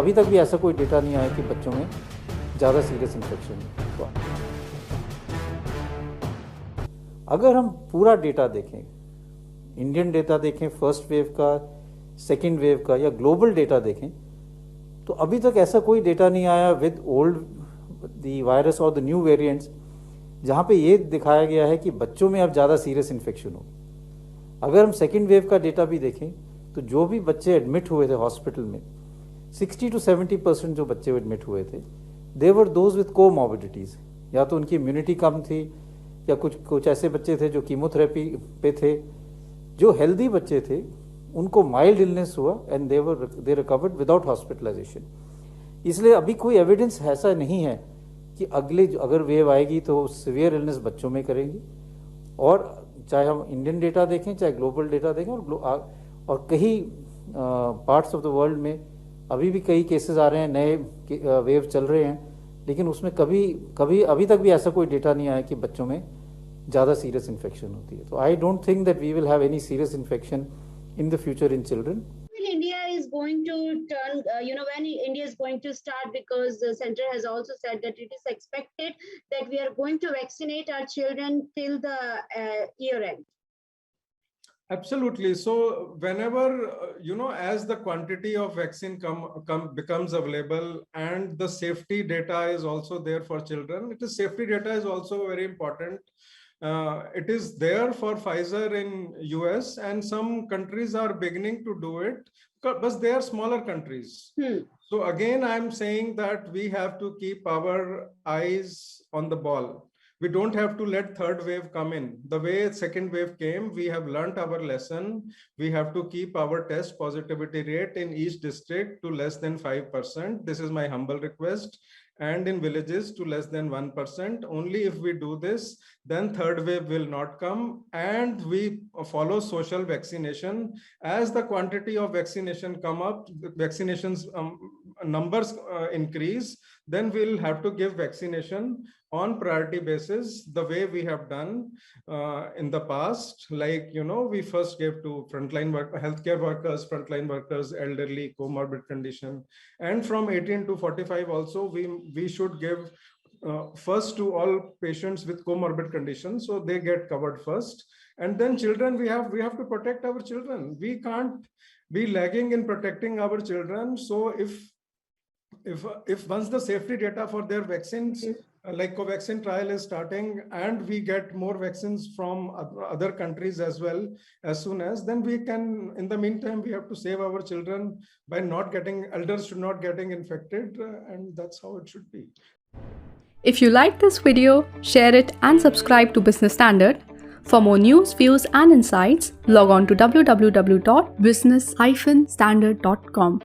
अभी तक भी ऐसा कोई डेटा नहीं आया कि बच्चों में ज़्यादा सीरियस इन्फेक्शन है। तो अगर हम पूरा डेटा देखें, इंडियन डेटा देखें फर्स्ट वेव का, सेकेंड वेव का, या ग्लोबल डेटा देखें, तो अभी तक ऐसा कोई डेटा नहीं आया विद ओल्ड द वायरस और द न्यू वेरिएंट्स जहाँ पे ये दिखाया गया है कि बच्चों में अब ज़्यादा सीरियस इन्फेक्शन हो। अगर हम सेकेंड वेव का डेटा भी देखें तो जो भी बच्चे एडमिट हुए थे हॉस्पिटल में, 60 to 70% जो बच्चे एडमिट हुए थे, दे वर दोज विद कोमॉर्बिडिटीज़। या तो उनकी इम्यूनिटी कम थी, या कुछ ऐसे बच्चे थे जो कीमोथेरेपी पे थे। जो हेल्दी बच्चे थे उनको माइल्ड इलनेस हुआ and they recovered without hospitalisation. इसलिए अभी कोई एविडेंस ऐसा नहीं है कि अगर वेव आएगी तो सीवियर इलनेस बच्चों में करेंगी। और चाहे हम इंडियन डेटा देखें, चाहे ग्लोबल डेटा देखें, और कई पार्ट्स ऑफ द वर्ल्ड में अभी भी कई केसेस आ रहे हैं, नए वेव चल रहे हैं, लेकिन उसमें कभी अभी तक भी ऐसा कोई डेटा नहीं आया कि बच्चों में ज़्यादा सीरियस इन्फेक्शन होती है। तो I don't think that we will have any serious infection in the future in children. When India is going to turn, when India is going to start, because the center has also said that it is expected that we are going to vaccinate our children till the year end. Absolutely. So whenever, as the quantity of vaccine becomes available and the safety data is also there for children, safety data is also very important. It is there for Pfizer in US, and some countries are beginning to do it, but they are smaller countries. So again, I'm saying that we have to keep our eyes on the ball. We don't have to let third wave come in. The way second wave came, we have learned our lesson. We have to keep our test positivity rate in each district to less than 5%. This is my humble request. And in villages to less than 1%. Only if we do this, then third wave will not come, and we follow social vaccination. As the quantity of vaccination come up, the vaccinations numbers increase, then we'll have to give vaccination on priority basis, the way we have done in the past. Like, we first gave to frontline healthcare workers, frontline workers, elderly, comorbid condition, and from 18 to 45 also we should give first to all patients with comorbid conditions, so they get covered first. And then children, we have to protect our children. We can't be lagging in protecting our children. So if once the safety data for their vaccines, like Covaxin trial is starting, and we get more vaccines from other countries as well as soon as, then we can, in the meantime, we have to save our children by elders should not getting infected, and that's how it should be. If you like this video, share it and subscribe to Business Standard. For more news, views and insights, log on to www.business-standard.com.